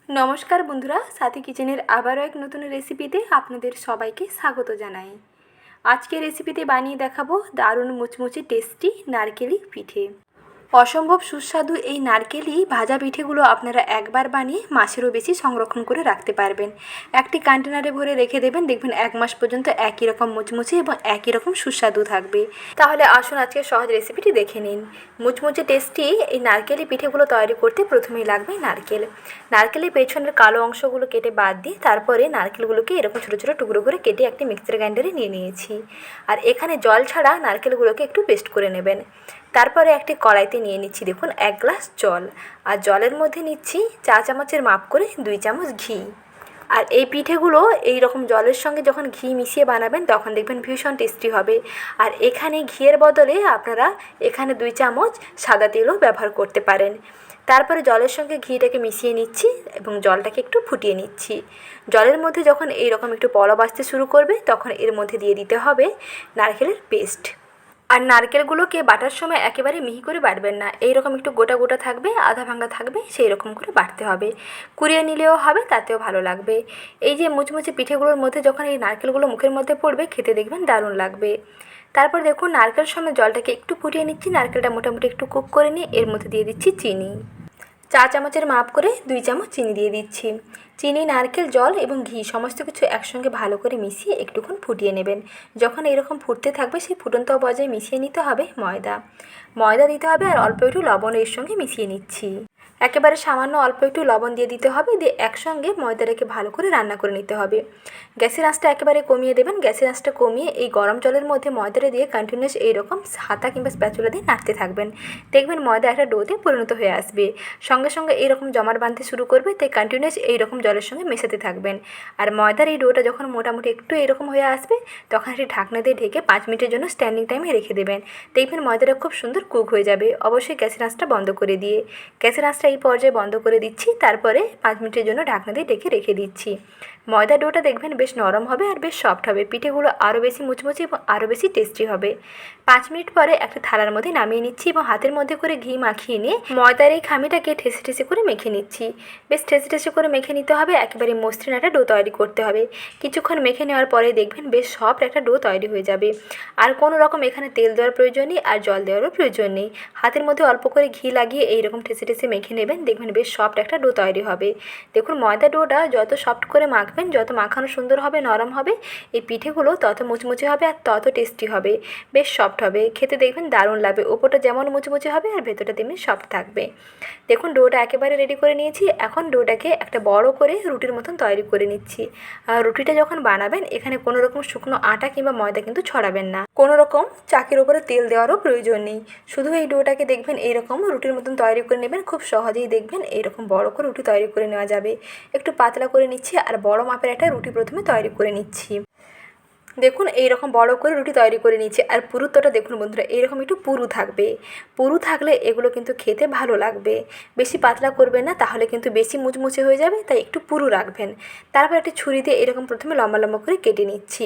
নমস্কার বন্ধুরা, সাথী কিচেনের আবারও এক নতুন রেসিপিতে আপনাদের সবাইকে স্বাগত জানাই। আজকে রেসিপিতে বানিয়ে দেখাবো দারুণ মুচমুচে টেস্টি নারকেলি পিঠে। অসম্ভব সুস্বাদু এই নারকেলি ভাজা পিঠেগুলো আপনারা একবার বানিয়ে মাসেরও বেশি সংরক্ষণ করে রাখতে পারবেন। একটি কন্টেনারে ভরে রেখে দেবেন, দেখবেন 1 মাস পর্যন্ত একই রকম মুচমুচে এবং একই রকম সুস্বাদু থাকবে। তাহলে আসুন আজকে সহজ রেসিপিটি দেখে নিন। মুচমুচে টেস্টি এই নারকেলি পিঠেগুলো তৈরি করতে প্রথমেই লাগবে নারকেল। নারকেলের পেছনের কালো অংশগুলো কেটে বাদ দিয়ে তারপরে নারকেলগুলোকে এরকম ছোটো ছোটো টুকরো করে কেটে একটি মিক্সার গ্রাইন্ডারে নিয়ে নিয়েছি। আর এখানে জল ছাড়া নারকেলগুলোকে একটু পেস্ট করে নেবেন। তারপরে একটি কড়াইতে নিয়ে নিচ্ছি দেখুন 1 গ্লাস জল, আর জলের মধ্যে নিচ্ছি 4 চামচের মাপ করে 2 চামচ ঘি। আর এই পিঠেগুলো এই রকম জলের সঙ্গে যখন ঘি মিশিয়ে বানাবেন তখন দেখবেন ভীষণ টেস্টি হবে। আর এখানে ঘিয়ের বদলে আপনারা এখানে 2 চামচ সাদা তেলও ব্যবহার করতে পারেন। তারপরে জলের সঙ্গে ঘিটাকে মিশিয়ে নিচ্ছি এবং জলটাকে একটু ফুটিয়ে নিচ্ছি। জলের মধ্যে যখন এই রকম একটু পলব আসতে শুরু করবে তখন এর মধ্যে দিয়ে দিতে হবে নারকেলের পেস্ট। আর নারকেলগুলোকে বাটার সময় একেবারে মিহি করে বাটবেন না, এইরকম একটু গোটা গোটা থাকবে, আধা ভাঙা থাকবে, সেই রকম করে বাটতে হবে। কুড়িয়ে নিলেও হবে, তাতেও ভালো লাগবে। এই যে মুচমুচে পিঠেগুলোর মধ্যে যখন এই নারকেলগুলো মুখের মধ্যে পড়বে খেতে দেখবেন দারুণ লাগবে। তারপর দেখুন নারকেল সময় জলটাকে একটু ফুটিয়ে নিচ্ছি, নারকেলটা মোটামুটি একটু কুক করে নিয়ে এর মধ্যে দিয়ে দিচ্ছি চিনি। 4 চামচের মাপ করে 2 চামচ চিনি দিয়ে দিচ্ছি। চিনি, নারকেল, জল এবং ঘি সমস্ত কিছু একসঙ্গে ভালো করে মিশিয়ে একটুক্ষণ ফুটিয়ে নেবেন। যখন এরকম ফুটতে থাকবে সেই ফুটন্ত পর্যায়ে মিশিয়ে নিতে হবে ময়দা দিতে হবে, আর অল্প একটু লবণ এর সঙ্গে মিশিয়ে নিচ্ছি। একেবারে সামান্য অল্প একটু লবণ দিয়ে দিতে হবে, দিয়ে একসঙ্গে ময়দাটাকে ভালো করে রান্না করে নিতে হবে। গ্যাসের আঁচটা একেবারে কমিয়ে দেবেন। গ্যাসের আঁচটা কমিয়ে এই গরম জলের মধ্যে ময়দাটা দিয়ে কন্টিনিউয়াস এইরকম হাতা কিংবা স্প্যাচুলা দিয়ে নাড়তে থাকবেন। দেখবেন ময়দা একটা ডোতে পরিণত হয়ে আসবে। সঙ্গে সঙ্গে এইরকম জমাট বাঁধতে শুরু করবে, তাই কন্টিনিউয়াস এইরকম জলের সঙ্গে মেশাতে থাকবেন। আর ময়দার এই ডোটা যখন মোটামুটি একটু এরকম হয়ে আসবে তখন একটি ঢাকনা দিয়ে ঢেকে 5 মিনিটের জন্য স্ট্যান্ডিং টাইমে রেখে দেবেন। দেখবেন ময়দাটা খুব সুন্দর কুক হয়ে যাবে। অবশ্যই গ্যাসের আঁচটা বন্ধ করে দিয়ে, গ্যাসের আঁচটা এই পর্যায়ে বন্ধ করে দিচ্ছি। তারপরে 5 মিনিটের জন্য ঢাকনা দিয়ে ঢেকে রেখে দিচ্ছি। ময়দা ডোটা দেখবেন বেশ নরম হবে আর বেশ সফট হবে। পিঠেগুলো আরও বেশি মুচমুচে এবং আরও বেশি টেস্টি হবে। 5 মিনিট পরে একটা থালার মধ্যে নামিয়ে নিচ্ছি এবং হাতের মধ্যে করে ঘি মাখিয়ে নিয়ে ময়দার এই খামিটাকে ঠেসে ঠেসে করে মেখে নিচ্ছি। বেশ ঠেসে ঠেসে করে মেখে নিতে হবে, একেবারে মসৃণ একটা ডো তৈরি করতে হবে। কিছুক্ষণ মেখে নেওয়ার পরে দেখবেন বেশ সফট একটা ডো তৈরি হয়ে যাবে। আর কোনো রকম এখানে তেল দেওয়ার প্রয়োজন নেই আর জল দেওয়ারও প্রয়োজন নেই। হাতের মধ্যে অল্প করে ঘি লাগিয়ে এইরকম ঠেসে ঠেসে মেখে নেবেন, দেখবেন বেশ সফট একটা ডো তৈরি হবে। দেখুন ময়দা ডোটা যত সফট করে মাখবেন, যত মাখানো সুন্দর হবে, নরম হবে, এই পিঠেগুলো তত মুচমুচে হবে আর তত টেস্টি হবে, বেশ সফট হবে। খেতে দেখবেন দারুণ লাগবে। ওপরটা যেমন মুচমুচে হবে আর ভেতরটা তেমনি সফট থাকবে। দেখুন ডোটা একেবারে রেডি করে নিয়েছি। এখন ডোটাকে একটা বড় করে রুটির মতন তৈরি করে নিচ্ছি। আর রুটিটা যখন বানাবেন এখানে কোনো রকম শুকনো আটা কিংবা ময়দা কিন্তু ছড়াবেন না। কোনো রকম চাকের উপরে তেল দেওয়ারও প্রয়োজন নেই। শুধু এই ডোটাকে দেখবেন এইরকম রুটির মতন তৈরি করে নেবেন। খুব সহজেই দেখবেন এইরকম বড় করে রুটি তৈরি করে নেওয়া যাবে। একটু পাতলা করে নিচ্ছি আর বড় মাপের একটা রুটি প্রথমে তৈরি করে নিচ্ছি। দেখুন এইরকম বড় করে রুটি তৈরি করে নিচ্ছি। আর পুরুত্বটা দেখুন বন্ধুরা, এইরকম একটু পুরু থাকবে। পুরু থাকলে এগুলো কিন্তু খেতে ভালো লাগবে। বেশি পাতলা করবেন না, তাহলে কিন্তু বেশি মুচমুচে হয়ে যাবে, তাই একটু পুরু রাখবেন। তারপর একটা ছুরি দিয়ে এরকম প্রথমে লম্বা লম্বা করে কেটে নিচ্ছি।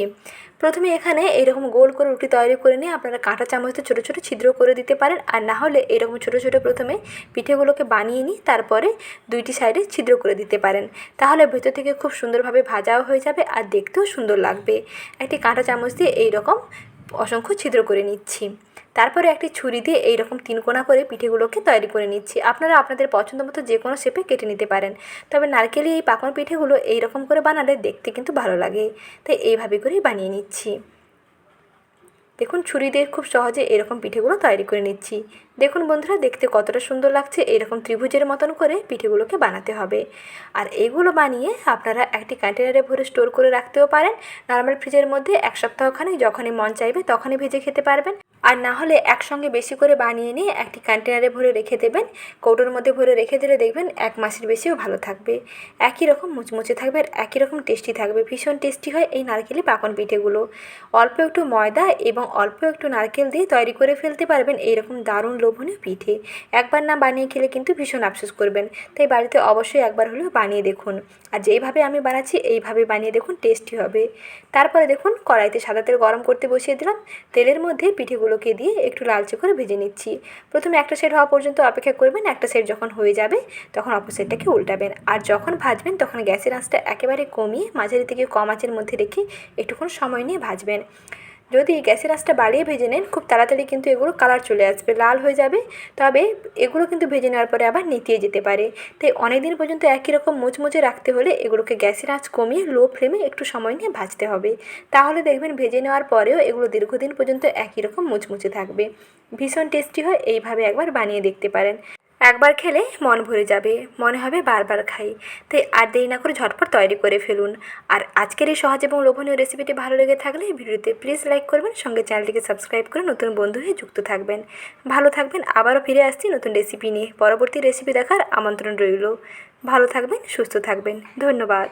প্রথমে এখানে এইরকম গোল করে রুটি তৈরি করে নিয়ে আপনারা কাঁটা চামচে ছোটো ছোটো ছিদ্র করে দিতে পারেন। আর না হলে এরকম ছোটো ছোটো প্রথমে পিঠেগুলোকে বানিয়ে নিয়ে তারপরে 2টি সাইডে ছিদ্র করে দিতে পারেন। তাহলে ভেতর থেকে খুব সুন্দরভাবে ভাজাও হয়ে যাবে আর দেখতেও সুন্দর লাগবে। একটি কাঁটা চামচ দিয়ে এইরকম অসংখ্য ছিদ্র করে নিচ্ছি। তারপরে একটি ছুরি দিয়ে এইরকম 3 কোণা করে পিঠেগুলোকে তৈরি করে নিচ্ছি। আপনারা আপনাদের পছন্দ মতো যে কোনো শেপে কেটে নিতে পারেন। তবে নারকেলি এই পাকন পিঠেগুলো এইরকম করে বানালে দেখতে কিন্তু ভালো লাগে, তাই এইভাবে করেই বানিয়ে নিচ্ছি। দেখুন ছুরি দিয়ে খুব সহজে এরকম পিঠেগুলো তৈরি করে নিচ্ছি। দেখুন বন্ধুরা দেখতে কতটা সুন্দর লাগছে। এরকম ত্রিভুজের মতন করে পিঠেগুলোকে বানাতে হবে। আর এগুলো বানিয়ে আপনারা একটি কন্টেনারে ভরে স্টোর করে রাখতেও পারেন। নর্মাল ফ্রিজের মধ্যে 1 সপ্তাহখানেক যখনই মন চাইবে তখনই ভেজে খেতে পারবেন। আর না হলে একসঙ্গে বেশি করে বানিয়ে নিয়ে একটি কন্টেনারে ভরে রেখে দেবেন। কৌটোর মধ্যে ভরে রেখে দিলে দেখবেন 1 মাসের বেশিও ভালো থাকবে। একই রকম মুচমুচে থাকবে আর একই রকম টেস্টি থাকবে। ভীষণ টেস্টি হয় এই নারকেলি পাকন পিঠেগুলো। অল্প একটু ময়দা এবং অল্প একটু নারকেল দিয়ে তৈরি করে ফেলতে পারবেন এইরকম দারুণ লোভনীয় পিঠে। একবার না বানিয়ে খেলে কিন্তু ভীষণ আফসোস করবেন। তাই বাড়িতে অবশ্যই একবার হলেও বানিয়ে দেখুন। আর যেইভাবে আমি বানাচ্ছি এইভাবে বানিয়ে দেখুন, টেস্টি হবে। তারপরে দেখুন কড়াইতে সাদা তেল গরম করতে বসিয়ে দিলাম। তেলের মধ্যে পিঠেগুলোকে আলোকে দিয়ে একটু লালচে করে ভেজে নিচ্ছি। প্রথমে একটা সাইড হওয়া পর্যন্ত অপেক্ষা করবেন, একটা সাইড যখন হয়ে যাবে তখন অপর সাইডটাকে উল্টাবেন। আর যখন ভাজবেন তখন গ্যাসের আঁচটা একেবারে কমিয়ে মাঝারি থেকে কম আঁচের মধ্যে রেখে একটুক্ষণ সময় নিয়ে ভাজবেন। যদি গ্যাসের আঁচটা বাড়িয়ে ভেজে নেন খুব তাড়াতাড়ি কিন্তু এগুলো কালার চলে আসবে, লাল হয়ে যাবে। তবে এগুলো কিন্তু ভেজে নেওয়ার পরে আবার নেতিয়ে যেতে পারে। তাই অনেক দিন পর্যন্ত একই রকম মুচমুচে রাখতে হলে এগুলোকে গ্যাসের আঁচ কমিয়ে লো ফ্লেমে একটু সময় নিয়ে ভাজতে হবে। তাহলে দেখবেন ভেজে নেওয়ার পরেও এগুলো দীর্ঘদিন পর্যন্ত একই রকম মুচমুচে থাকবে। ভীষণ টেস্টি হয়, এইভাবে একবার বানিয়ে দেখতে পারেন। একবার খেলে মন ভরে যাবে, মনে হবে বারবার খাই। তাই আর দেরি না করে ঝটপট তৈরি করে ফেলুন। আর আজকের এই সহজ এবং লোভনীয় রেসিপিটি ভালো লেগে থাকলে ভিডিওতে প্লিজ লাইক করবেন, সঙ্গে চ্যানেলটিকে সাবস্ক্রাইব করে নতুন বন্ধু হয়ে যুক্ত থাকবেন। ভালো থাকবেন, আবারও ফিরে আসছি নতুন রেসিপি নিয়ে। পরবর্তী রেসিপি দেখার আমন্ত্রণ রইল। ভালো থাকবেন, সুস্থ থাকবেন, ধন্যবাদ।